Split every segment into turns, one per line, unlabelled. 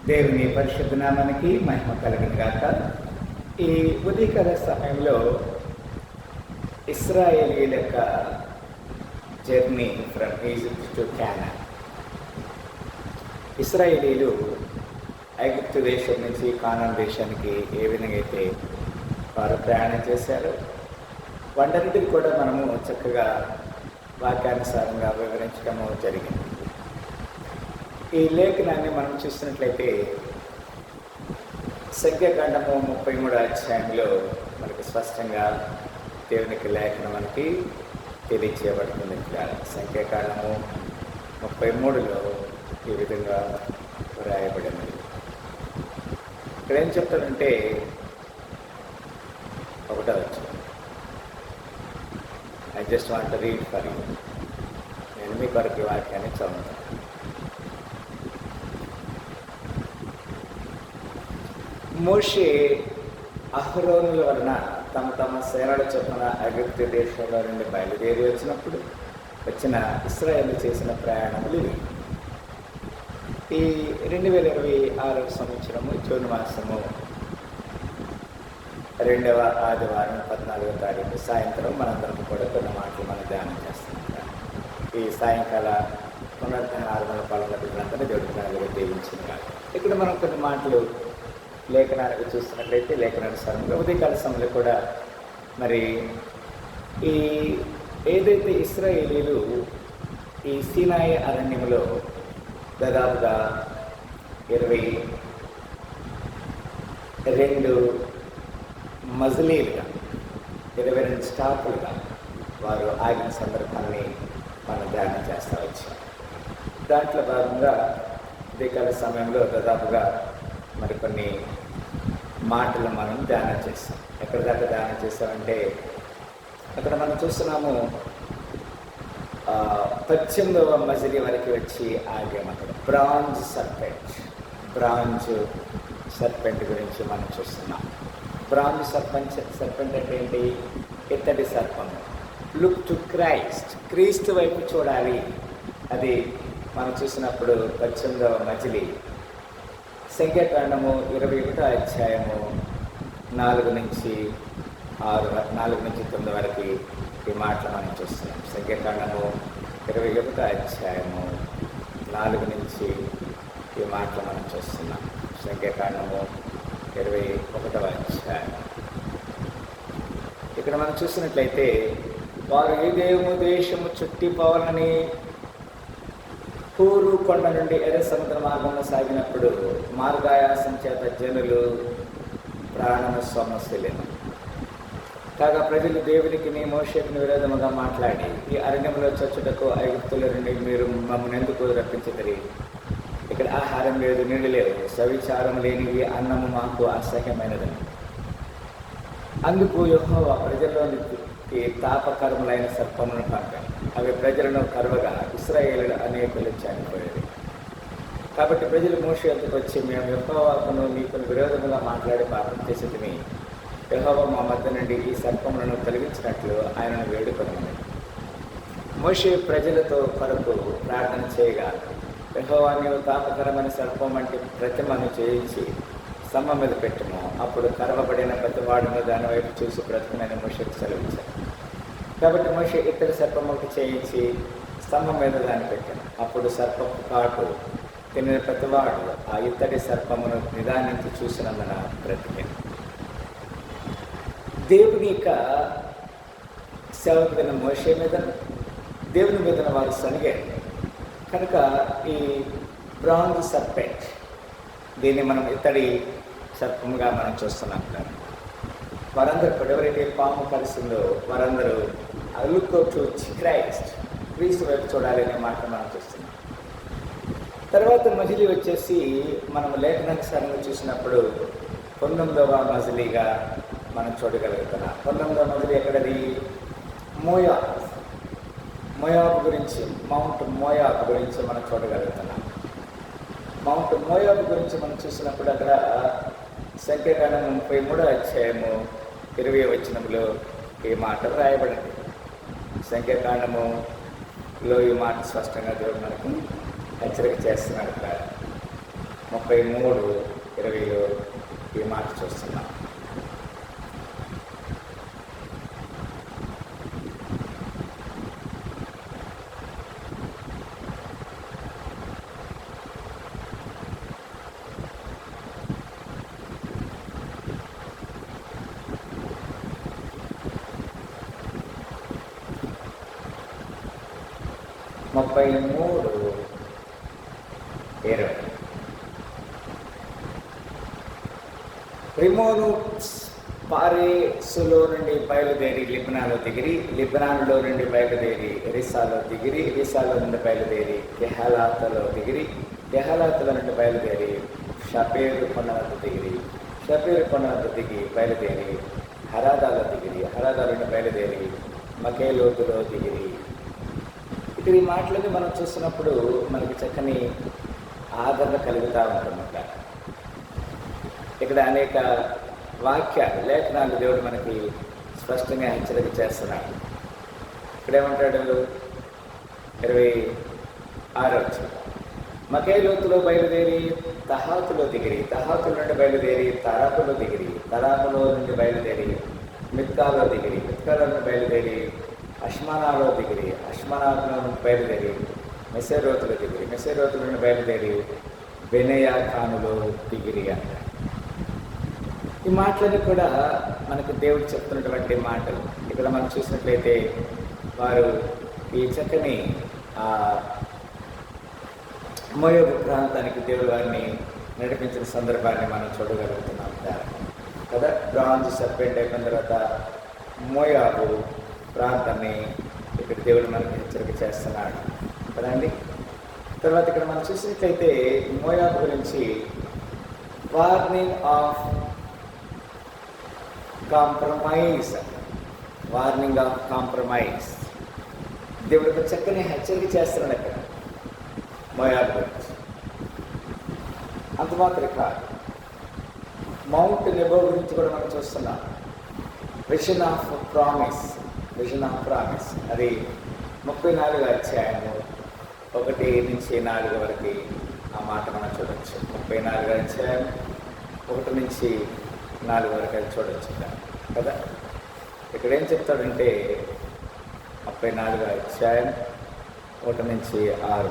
దేవుని పరిశుద్ధ నామానికి మహిమ కలిగిన గాక. ఈ ఉదయకాల సమయంలో ఇశ్రాయేలీయుల యొక్క journey from Egypt to Conan. ఇశ్రాయేలీయులు ఐగుప్తు దేశం నుంచి కానాన్ దేశానికి ఏ విధంగా అయితే వారు ప్రయాణం చేశారో వాటన్నిటిని కూడా మనము చక్కగా వాక్యానుసారంగా వివరించడము జరిగింది. ఈ లేఖనాన్ని మనం చూసినట్లయితే సంఖ్యాకాండము 33వ అధ్యాయంలో మనకి స్పష్టంగా దేవునికి లేఖనం మనకి తెలియచేయబడుతుంది. సంఖ్యాకాండము 33లో ఈ విధంగా వ్రాయబడింది. ఇక్కడ ఏం చెప్తాడంటే 1వ వచనం. I just want to read for you. నేను మీ కొరకు ఈ వాక్యాన్ని చదువుతాను. మోషే అహరోనుల వలన తమ తమ సేనల చొప్పున ఐగుప్తు దేశంలో నుండి బయలుదేరి వచ్చిన ఇశ్రాయేలు చేసిన ప్రయాణములు ఇవి. ఈ 2026 సంవత్సరము జూన్ మాసము 2వ ఆదివారం 14వ తారీఖు సాయంత్రం మనందరం కూడా కొన్ని మాటలు మనం ధ్యానం చేస్తున్నాం. ఈ సాయంకాల పునరుద్ధరణ ఆరాధన పాల్గొన్నటువంటి దేవుడికి దీవించింది. ఇక్కడ మనం కొన్ని మాటలు లేఖనానికి చూస్తున్నట్లయితే లేఖనానుసారంగా ఉదయకాల సమయంలో కూడా మరి ఈ ఏదైతే ఇశ్రాయేలీలు ఈ సీనాయి అరణ్యంలో దాదాపుగా 22 మజిలీలుగా 22 స్టాపులుగా వారు ఆగిన సందర్భాన్ని మనం ధ్యానం చేస్తూ వచ్చాం. దాంట్లో భాగంగా ఉదయకాల సమయంలో దాదాపుగా మరికొన్ని మాటలు మనం ధ్యానం చేస్తాం. ఎక్కడి దాకా ధ్యానం చేస్తామంటే అక్కడ మనం చూస్తున్నాము 18వ మజిలీ వరకు వచ్చి ఆగాము. అక్కడ బ్రాంజ్ సర్పెంట్ గురించి మనం చూస్తున్నాం. బ్రాంజ్ సర్పెంట్ అంటే ఏంటి? ఇత్తడి సర్పం. లుక్ టు క్రీస్తు వైపు చూడాలి. అది మనం చూసినప్పుడు 18వ మజిలీ సంఖ్యాకాండము 21వ అధ్యాయము 4 నుంచి 9 వరకు ఈ మాటలు మనం చూస్తున్నాం. సంఖ్యాకాండము 21వ అధ్యాయము 4 నుంచి ఈ మాటలు మనం చూస్తున్నాం. సంఖ్యాకాండము 21వ అధ్యాయం. ఇక్కడ మనం చూసినట్లయితే వారు ఏ దేశము చుట్టిపోవాలని హూరు కొండ నుండి ఎర్ర సముద్ర మార్గంలో సాగినప్పుడు మార్గాయాసం చేత జనులు ప్రాణము సమస్యలేను. కాగా ప్రజలు దేవునికి మోషేకు విరోధముగా మాట్లాడి, ఈ అరణ్యంలో చచ్చుటకు ఐగుప్తుల నుండి మీరు మమ్మల్ని ఎందుకు రప్పించగలి? ఇక్కడ ఆహారం లేదు, నీళ్ళు లేవు, సవిచారం లేనివి, అన్నము మాకు అసహ్యమైనదని. అందుకు యెహోవా ప్రజల్లోనికి తాపకర్ములైన సర్పములను పంపారు. అవి ప్రజలను కరువగా ఇశ్రాయేలులు అనేకులు చనిపోయేది. కాబట్టి ప్రజలు మోషే వద్దకు వచ్చి, మేము యెహోవాకును నీకును విరోధముగా మాట్లాడి పాపం చేసేది, యెహోవా మా మధ్య నుండి ఈ సర్పములను తొలగించినట్లు ఆయనను వేడుకొనమని. మోషే ప్రజలతో కొరకు ప్రార్థన చేయగా, యెహోవా నీవు తాపకరమైన సర్పం వంటి ప్రతిమను చేయించి స్తంభం మీద పెట్టుము. అప్పుడు కరవబడిన ప్రతివాడును దాని వైపు చూసి బ్రతుకునని మోషేకు సెలవించారు. కాబట్టి మోషే ఇత్తడి సర్పం ఒకటి చేయించి స్తంభం మీద దాన్ని పెట్టాను. అప్పుడు సర్పపు కాటు తినిన ప్రతివాడు ఆ ఇత్తడి సర్పమును నిదానించి చూసినందున బ్రతికింది. దేవుని యొక్క సేవకుడైన మోషే మీద దేవుని మీద వారు సనిగారు కనుక ఈ బ్రాంజ్ సర్పెంట్, దీన్ని మనం ఇత్తడి సర్పముగా మనం చూస్తున్నాం. వారందరూ ఎవరైతే పాము కలిసిందో వారందరూ లుక్ టు క్రీస్తు వైపు చూడాలి అనే మాట మనం చూస్తున్నాం. తర్వాత మజిలీ వచ్చేసి మనం లేఖనానుసారంగా చూసినప్పుడు 19వ మజిలీగా మనం చూడగలుగుతున్నాం. 19వ మజిలీ ఎక్కడది? మోయాబు గురించి, మౌంట్ మోయాబు గురించి మనం చూడగలుగుతున్నాం. మౌంట్ మోయాబు గురించి మనం చూసినప్పుడు అక్కడ సంఖ్యాకాండం 33వ అధ్యాయము 20వ వచనంలో ఈ మాట రాయబడింది. సంఖ్యాకాండములో ఈ మాట స్పష్టంగా దేవుడు మనకు హెచ్చరిక చేస్తున్నాడు. 33:20లో ఈ మాట చూస్తున్నాం. రిమోను పారేసులో నుండి బయలుదేరి లిబ్నాలో దిగిరి, లిబ్నానులో నుండి బయలుదేరి ఎరిసాలో దిగిరి, ఎరిసాలో నుండి బయలుదేరి గెహలాతలో దిగిరి, గెహలాతలో నుండి బయలుదేరి షపేరు కొండ వద్ద దిగిరి, షపేరు కొండ వద్ద దిగి బయలుదేరి హరాదాలో దిగిరి, హరాదా నుండి బయలుదేరి మకేలోతులో దిగిరి. ఇక్కడ ఈ మాటలని మనం చూస్తున్నప్పుడు మనకి చక్కని ఆదరణ కలుగుతూ ఉంటుందన్నమాట. ఇక్కడ అనేక వాక్యాలు, లేఖనాలు దేవుడు మనకి స్పష్టంగా హెచ్చరిక చేస్తున్నాడు. ఇక్కడేమంటాడు? 26 మకేలోతులో బయలుదేరి తహాతులో దిగిరి, తహాతుల నుండి బయలుదేరి తరాపులో దిగిరి, తరాపులో నుండి బయలుదేరి మిత్కాలో దిగిరి, మిత్కాలో నుండి బయలుదేరి అష్మానాలో దిగిరి, అష్మానాలో నుండి బయలుదేరి మెసేరోతులో దిగిరి, మెసేరోతుల నుండి బయలుదేరి బెనయా ఖానులో దిగిరి అంటారు. ఈ మాటలని కూడా మనకు దేవుడు చెప్తున్నటువంటి మాటలు. ఇక్కడ మనం చూసినట్లయితే వారు ఈ చక్కని మోయాబు ప్రాంతానికి దేవుడు వారిని నడిపించిన సందర్భాన్ని మనం చూడగలుగుతున్నాం కదా. బ్రాంజ్ సర్పెంట్ అయిపోయిన తర్వాత మోయాబు ప్రాంతాన్ని ఇక్కడ దేవుడు మనకి హెచ్చరిక చేస్తున్నాడు కదండి. తర్వాత ఇక్కడ మనం చూసినట్లయితే మోయాబు గురించి warning of compromise, warning of compromise. దేవుడు ఒక చక్కని హెచ్చరిక చేస్తున్నాడు అక్కడ మోయాబు గురించి. అంత మాత్రం కాదు, మౌంట్ నెబో గురించి కూడా మనం చూస్తున్నాం. Vision of promise, vision of promise, అది 34 అధ్యాయము 1-4 వరకు ఆ మాట మనం చూడవచ్చు. 34 అధ్యాయం 1-4 వరకు అది చూడవచ్చు కదా. ఇక్కడ ఏం చెప్తాడంటే 34 అధ్యాయం 1-6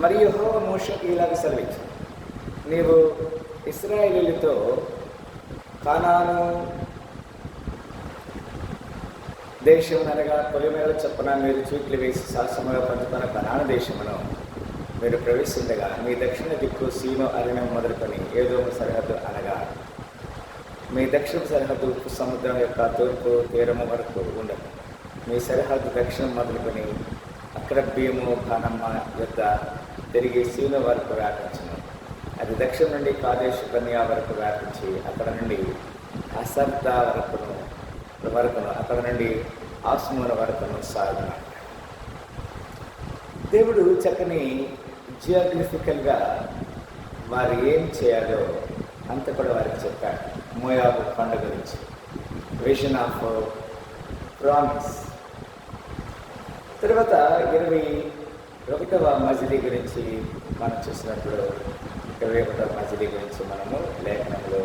మరియు యెహోవా మోషేకు ఇలాగ సెలవిచ్చాడు, నీవు ఇశ్రాయేలీయులతో కానాను దేశం అనగా పొలిమేర చొప్పున మీరు చీట్లు వేసి శాసనముగా పంచుకున్న కానాను దేశమును మీరు ప్రవేశించగా మీ దక్షిణ దిక్కు సీను అరణ్యం మొదలుకొని ఏదోము సరిహద్దు అనగా మీ దక్షిణ సరిహద్దు ఉప్పు సముద్రం యొక్క తూర్పు తీరము వరకు ఉండదు. మీ సరిహద్దు దక్షిణం మొదలుకొని అక్కడ భీము కానమ్మ యొక్క తిరిగి సీను వరకు వ్యాపించను. అది దక్షిణం నుండి కాదేశు కన్యా వరకు వ్యాపించి అక్కడ నుండి అసర్దా వరకును అక్కడ నుండి ఆస్మూన వరకును సాగును. దేవుడు చక్కని జియోగ్రఫికల్గా వారు ఏం చేయాలో అంత కూడా వారికి చెప్పాడు. మోయాబు కొండ గురించి, విజన్ ఆఫ్ ప్రామిస్. తర్వాత 21వ మజిలీ గురించి మనం చూసినప్పుడు 21వ మజిలీ గురించి మనము లేఖనంలో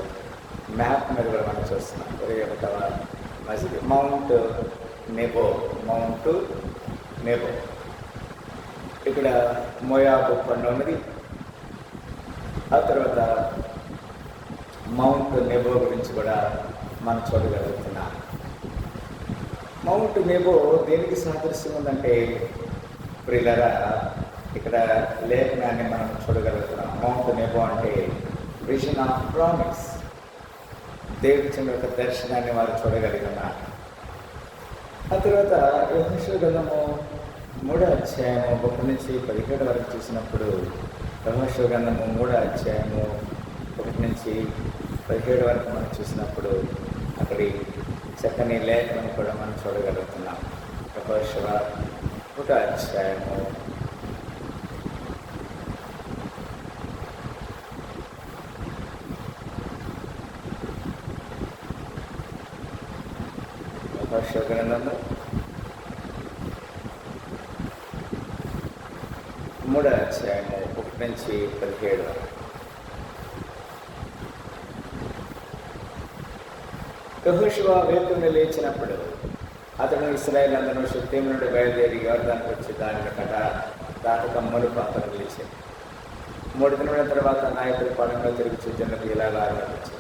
మ్యాప్ మీద కూడా మనం చూస్తున్నాం. 21వ మజిలీ మౌంట్ నెబో, మౌంట్ నెబో. ఇక్కడ మోయాబు కొండ ఉన్నది. ఆ తర్వాత మౌంట్ నెబో గురించి కూడా మనం చూడగలుగుతున్నాం. మౌంట్ నెబో దేనికి సాదృశ్యం ఉందంటే ప్రియులారా, ఇక్కడ లేఖనాన్ని మనం చూడగలుగుతున్నాం. మౌంట్ నెబో అంటే విజన్ ఆఫ్ ప్రామిస్, దేవుడి యొక్క దర్శనాన్ని వారు చూడగలుగుతున్నారు. ఆ తర్వాత యెహోషువ గ్రంథము 3వ అధ్యాయము 1-17 వరకు చూసినప్పుడు, యెహోషువ గ్రంథము 3వ అధ్యాయము 1-17 వరకు మనం చూసినప్పుడు అక్కడి చక్కని లేఖనం కూడా మనం చూడగలుగుతున్నాం. యెహోషువ 1వ అధ్యాయము 3వ అధ్యాయము 1 నుంచి 17 వరకు. యెహోషువ వేకువనే లేచినప్పుడు అతను ఇశ్రాయేలు అందరూ షిత్తీము నుండి బయలుదేరి యోర్దానుకు వచ్చి దానిని దాటక మునుపు అతను నిలిచాడు. 3 దినముల తర్వాత నాయకులు పడంలో తిరిగి జనులకు ఇలాగా ఆరంభించారు.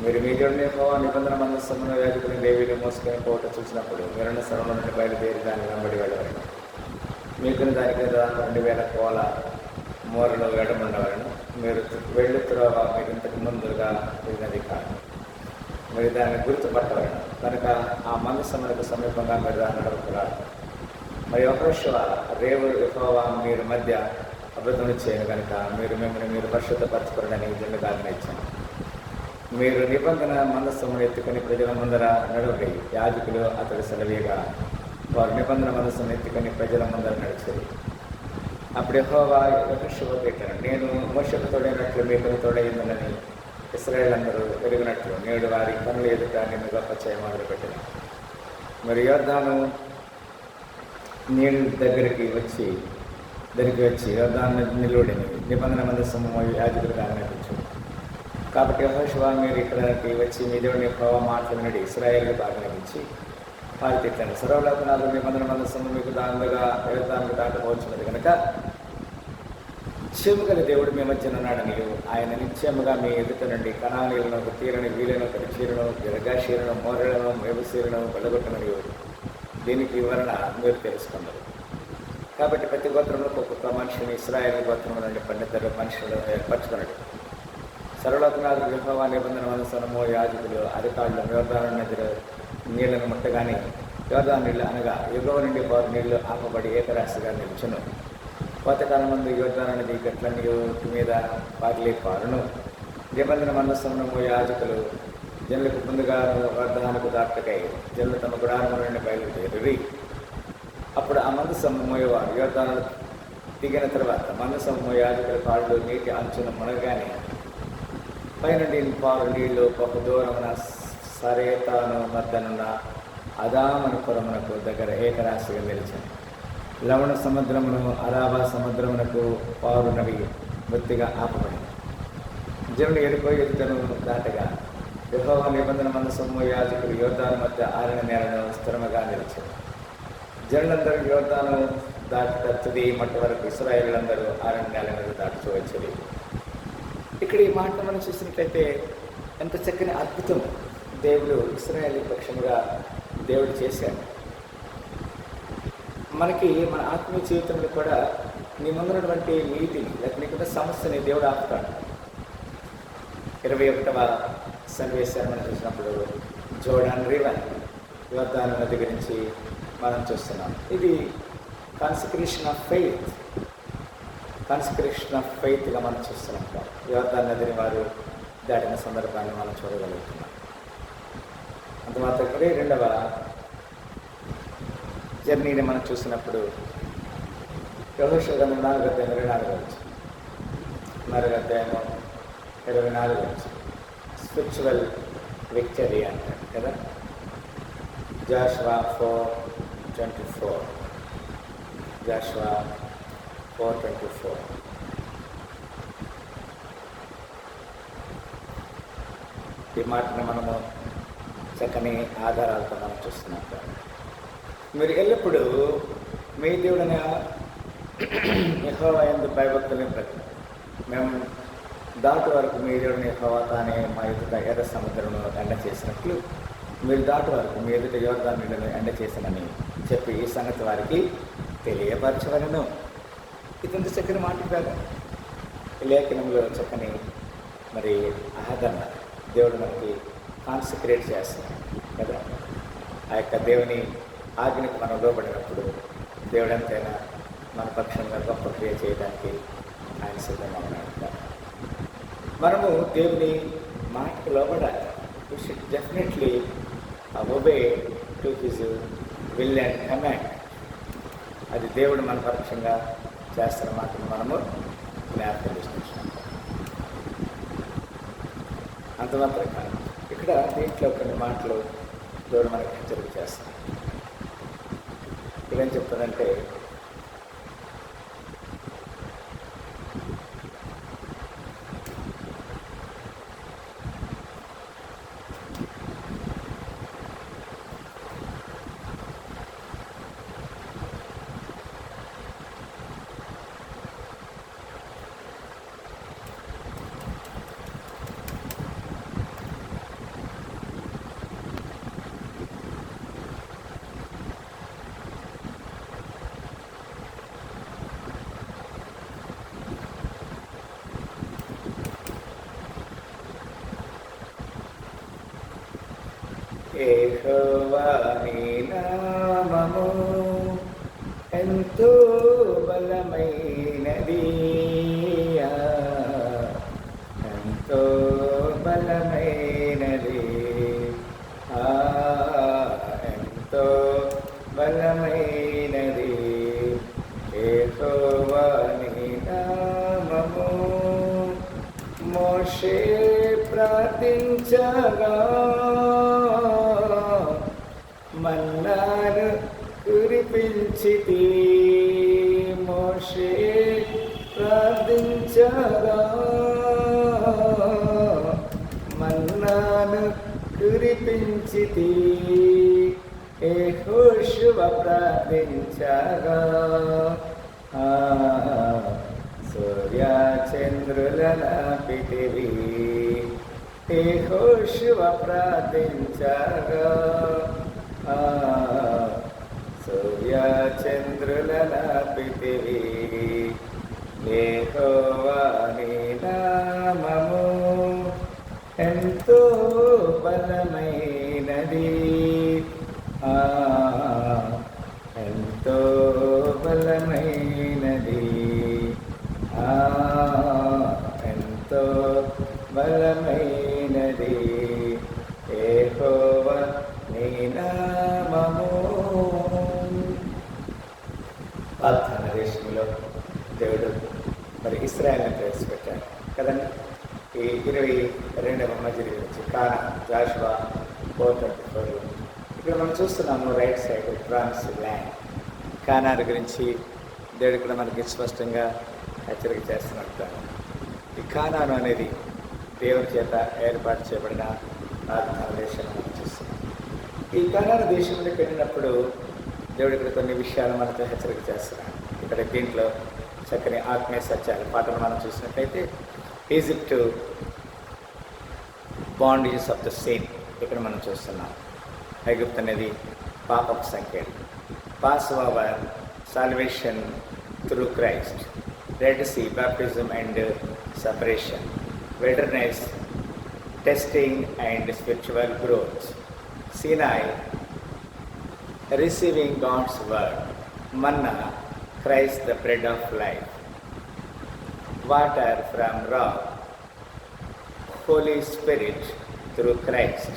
మీరు మీ దేవుని యెహోవా నిబంధన మందసమును యాజకుని లేవీని మోసుకొని పోవటం చూసినప్పుడు మీరున్న స్థలంలో నుండి బయలుదేరి దాన్ని వెంబడి వెళ్ళవలను. మీకుని దానికి 2000 కోల మూరలు ఎడముండవలను. మీరు వెళ్ళి త్రోవ మీరు ఇంతకు ముందుగా వెళ్ళినది కాదు. మీరు దాన్ని గుర్తుపట్టవలను. కనుక ఆ మందసమునకు సమీపంగా మీరు దాన్ని నడవకురాదు. మరి యెహోషువ రేవు యెహోవా మీరు మధ్య అబద్ధం చేయను కనుక మిమ్మల్ని మీరు పరిశుద్ధపరచుకోరని జనులకు ఆజ్ఞ ఇచ్చాను. మీరు నిబంధన మందసమును ఎత్తుకొని ప్రజల ముందర నడవడి. యాజకులు అతడు సెలవీగా వారు నిబంధన మందసమును ఎత్తుకొని ప్రజల ముందర నడిచేది. అప్పుడు యెహోవా యెహోషువతో పెట్టాను, నేను మోషేకు తోడైనట్లు మీకు తోడైందని ఇశ్రాయేలు అందరూ ఎరిగినట్లు నేడు వారి పనులు ఎదుట నిన్ను గొప్ప చేయ మొదలుపెట్టాను. మరి యోర్దాను నీళ్ళ దగ్గరికి వచ్చి యోర్దాను నిలువడిని నిబంధన మందసము యాజకులుగా ఆజ్ఞాపించు. కాబట్టి యెహోషువ మీరు ఇక్కడికి వచ్చి మీ దేవుని యెహోవా మాటలు వినడి. ఇశ్రాయేలుకు ఆజ్ఞాపించి వారి తిట్టాను. సర్వలోకనాథుడు నిబంధన మందసము మీకు యోర్దానుకు దాటపోవచ్చున్నది కనుక చెవుగల దేవుడు మీ మధ్యన ఉన్నాడని ఆయన నిత్యముగా మీ ఎదుట నుండి కనానీలను తీరని వీలను పరిచీలను గిరగాశీలను మోరలను మేబుసీలను వెళ్ళగొట్టమని దీనికి వివరణ మీరు తెలుసుకున్నారు. కాబట్టి ప్రతి గోత్రంలో ఒక్కొక్క మనిషిని ఇశ్రాయేలు గోత్రం నుండి 12 మనుషులను ఏర్పరచుకున్నాడు. సర్వలోకనాథుడు యెహోవా నిబంధన మందసము యాజకులు అధికారులు యోర్దాను నది నీళ్లను ముట్టగానే యోర్దాను నీళ్లు అనగా ఎగువ నుండి వారు నీళ్లు ఆపబడి ఏకరాశిగా నిల్చును. కోతకాలం ముందు యోర్దాను నది గట్ల నీటి మీద పారును. నిబంధన మందసము యాజకులు జనులకు ముందుగా యోర్దానుకు దాటకై జనులు తమ గుడారము నుండి బయలుదేరి. అప్పుడు ఆ మందసము మోయేవారు యోర్దాను దిగిన తర్వాత మందసము యాజకుల కాళ్ళు నీటి అంచున మునగానే పైనుండి పారు నీళ్లు ఒక దూరమున సరేతాను మద్దనున్న అదామను పురమునకు దగ్గర ఏకరాశిగా నిలిచాను. లవణ సముద్రమును అరాబా సముద్రమునకు పారునవి బొత్తిగా ఆపబడింది. జనుడు ఎరుకో ఎదుటను దాటగా యెహోవా నిబంధన మందసము యాజకులు యోర్దాను మధ్య ఆరిన నేలను స్థిరముగా నిలిచారు. జనులందరూ యోర్దాను దాటి తుది మట్టి వరకు ఇశ్రాయేలులందరూ ఆరిన నేల మీద దాటుతూ వచ్చేది. ఇక్కడ ఈ మాట మనం చూసినట్లయితే ఎంత చక్కని అద్భుతం దేవుడు ఇశ్రాయేలు పక్షముగా దేవుడు చేశాడు. మనకి మన ఆత్మీయ జీవితంలో కూడా నీ ముందున్నటువంటి నీతిని లేకపోతే నీకున్న సమస్యని దేవుడు ఆపుతాడు. 21వ సన్నివేశాన్ని మనం చూసినప్పుడు జోర్డాన్ రివర్ యోర్దాను నది గురించి మనం చూస్తున్నాం. ఇది కాన్సక్రేషన్ ఆఫ్ ఫెయిత్గా మనం చూస్తున్నాం. యోర్దాను నదిని వారు దాటిన సందర్భాన్ని మనం చూడగలుగుతున్నాం. అంత మాత్రమే 2వ జర్నీని మనం చూసినప్పుడు యెహోషువ గ్రంథం 4వ అధ్యాయం 24 వచ్చి 4వ అధ్యాయం 24 వచ్చి స్పిరిచువల్ విక్టరీ అంటారు కదా. జాషువా 4:24 ఈ మాటను మనము చక్కని ఆధారాలతో మనం చూస్తున్నాం. మీరు ఎల్లప్పుడూ మీ దేవుడైన యెహోవా యందు భయభక్తులని మేము దాటు వరకు మీ దేవుడిని యెహోవా తానే మా ఎదుట ఎర్ర సముద్రంలో ఎండ చేసినట్లు మీరు దాటు వరకు మీ ఎదుట యోర్దాను నీళ్లను ఎండ చేసినని చెప్పి ఈ సంగతి వారికి తెలియపరచవలను. ఇదంత చక్కని మాట కాదు. లేఖనంలో చక్కని మరి ఆదరణ దేవుడు మనకి కాన్సక్రేట్ చేస్తున్నాడు కదా. ఆ యొక్క దేవుని ఆజ్ఞకు మనం లోబడినప్పుడు దేవుడు ఎంతైనా మన పక్షంగా గొప్ప క్రియ చేయడానికి ఆయన సిద్ధంగా ఉన్నాడు. మనము దేవుని మాటకు లోబడాలి. we should definitely obey to his will and command. అది దేవుడు మన పరోక్షంగా చేస్తున్న మాటను మనము జ్ఞాపకం చేసుకుంటున్నాం. అంత మాత్రం కాదు, ఇక్కడ దీంట్లో కొన్ని మాటలు దేవుడు మనకు హెచ్చరిక చేస్తాడు. ఇదేం చెప్తుందంటే, యెహోవా నీ నామము ఎంతో బలమైనది, ఎంతో బలమైనది, ఎంతో బలమైనది. యెహోవా నీ నామము. మోషే ప్రార్థించగా మన్నాను కురిపించితి. మోషే ప్రార్థించగా మన్నాను కురిపించితి. యెహోషువ ప్రార్థించగా సూర్య చంద్రులనాపితివి. యెహోషువ ప్రార్థించగా సూర్య చంద్రులనాపితివి. యెహోవా నీ నామము ఎంతో బలమైనది, ఎంతో బలమైనది, ఎంతో బలమైనది. యెహోవా నీ నామము. వాగ్దాన దేశంలో దేవుడు మరి ఇశ్రాయేలుని ప్రవేశపెట్టాడు కదండి. ఈ 22వ మజిలీ గురించి కానా, జాషువా 4:34. ఇక్కడ మనం చూస్తున్నాము right side promise land. Canaan గురించి దేవుడు కూడా మనకి స్పష్టంగా హెచ్చరిక చేస్తున్నట్టు. ఈ కానాను అనేది దేవుని చేత ఏర్పాటు చేయబడిన వాగ్దాన దేశాన్ని మనం చూస్తున్నాం. ఈ కానాను దేశంలోకి వెళ్ళినప్పుడు దేవుడు ఇక్కడ కొన్ని విషయాలు మనతో హెచ్చరిక చేస్తున్నాడు. ఇక్కడ దీంట్లో చక్కని ఆత్మీయ సత్యాలు పాటలు మనం చూసినట్లయితే, Egypt bondages of the same ఇక్కడ మనం చూస్తున్నాం. ఐగుప్తు అనేది పాపపు సంకేతం. Passover salvation through Christ. Red Sea baptism and separation. Wilderness testing and spiritual growth. Sinai receiving God's word. Manna, Christ the bread of life. Water from rock, Holy Spirit through Christ.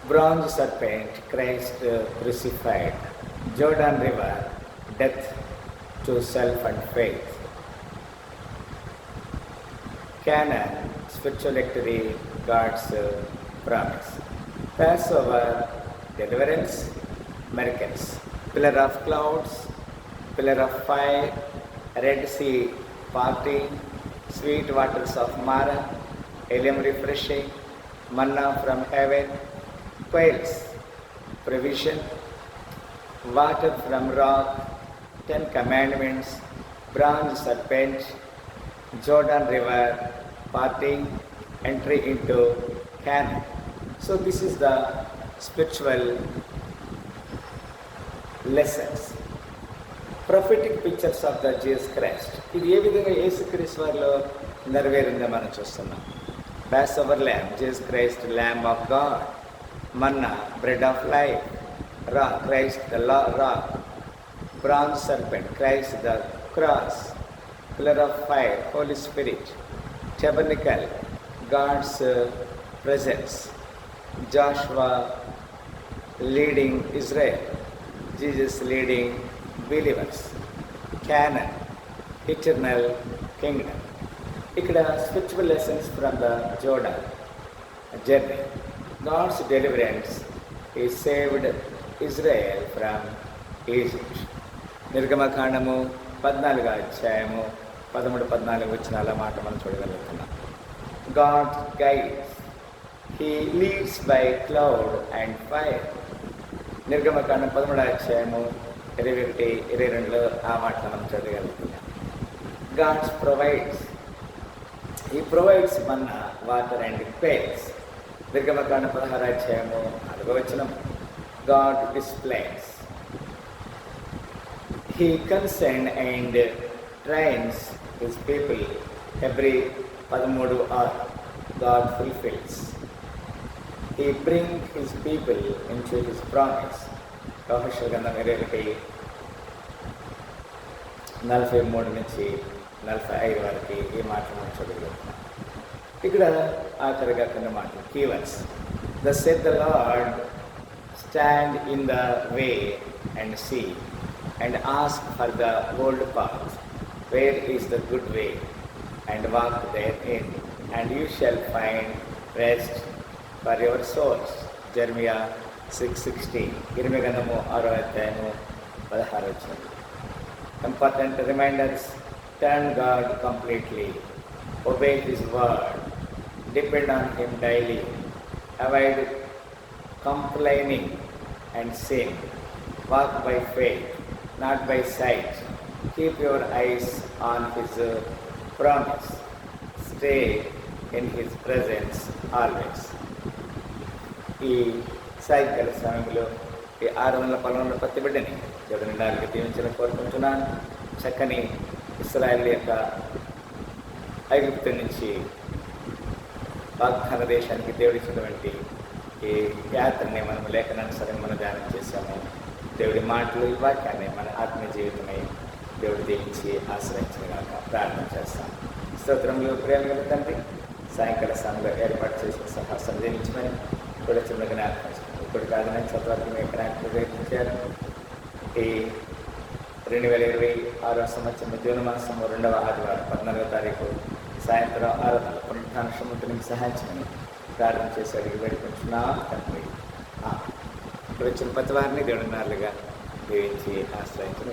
Bronze serpent, Christ crucified. Jordan River, death to self and faith. Canaan, spiritual victory, God's promise. Passover, deliverance, miracles. Pillar of clouds, pillar of fire, Red Sea parting, sweet waters of Mara, Elim refreshing, manna from heaven, quails, provision, water from rock, 10 commandments, bronze serpent, Jordan River parting, entry into Canaan. So this is the spiritual lessons, prophetic pictures of the Jesus Christ. ఇది ఏ విధంగా యేసుక్రీస్తు వారిలో నెరవేరిందో మనం చూస్తున్నాం. Passover lamb, Jesus Christ, Lamb of God. Manna, bread of life. Rock, Christ the rock. Bronze serpent, Christ the cross. Pillar of fire, Holy Spirit. Tabernacle, God's presence. Joshua leading Israel, Jesus leading believers. Canaan, eternal kingdom. ఇక్కడ spiritual lessons from the Jordan journey. God's deliverance, He saved Israel from Egypt. నిర్గమకాండము 14వ అధ్యాయము 13-14 వచనాల మాట మనం చూడగలుగుతున్నాం. God guides. He leads by cloud and fire. నిర్గమకాండం 13వ అధ్యాయము 21-22లో ఆ మాటలు మనం చదవగలుగుతున్నాం. God provides. He provides manna, water and quails. నిర్గమకాండం 16వ అధ్యాయము 4వ వచనం. God displays. He consents and trains His people. Hebrew 13:6. God fulfills. He brings His people into His promise. యెహోషువ గ్రంథం 21:43-45 వరకు ఈ మాటలు మనం చదువుకుంటున్నాం. ఇక్కడ ఆఖరిగా కొన్ని మాటలు keywords. Thus said the Lord, stand in the way and see, and ask for the old path, where is the good way, and walk therein, and you shall find rest for your souls. Jeremiah 6:16. ఇర్మియా గ్రంథము 6వ అధ్యాయము 16వ వచనం. Important reminders: turn God completely, obey His word, depend on Him daily, avoid complaining and sin, walk by faith, not by sight, keep your eyes on His promise, stay in His presence always. ఈ సాయంకాల సమయంలో ఈ 600 పొలంలో పత్తి బిడ్డని దేవుని నిండాలకి దీవించాలని కోరుకుంటున్నాను. చక్కని ఇశ్రాయేలు యొక్క ఐగుప్తు నుంచి వాగ్దాన దేశానికి దేవుడిచ్చినటువంటి ఈ యాత్రని మనం లేఖనానుసారం మనం ధ్యానం చేశాము. దేవుడి మాటలు, ఈ వాక్యాన్ని మన ఆత్మీయ జీవితమై దేవుడు దీవించి ఆశ్రయించగాక ప్రార్థన చేస్తాం. స్తోత్రములు ప్రేమ గల తండ్రి, సాయంకాల సమయంలో ఏర్పాటు చేసిన సహాసం దీవించమని కూడా చిన్న జ్ఞాపకం ఇప్పుడు కాదని చదవాలని జ్ఞాపకం ప్రయత్నించారు. ఈ 2026వ సంవత్సరం జూన్ మాసం 2వ ఆదివారం 14వ తారీఖు సాయంత్రం 6 పునరుత్థాన సముద్రానికి సహాయం చేయమని ప్రార్థన చేసి అడిగి వేడుకుంటున్నాం తండ్రి. ఇప్పుడు వచ్చిన ప్రతి వారిని దేవుడి నాలుగా దీవించి ఆశ్రయించిన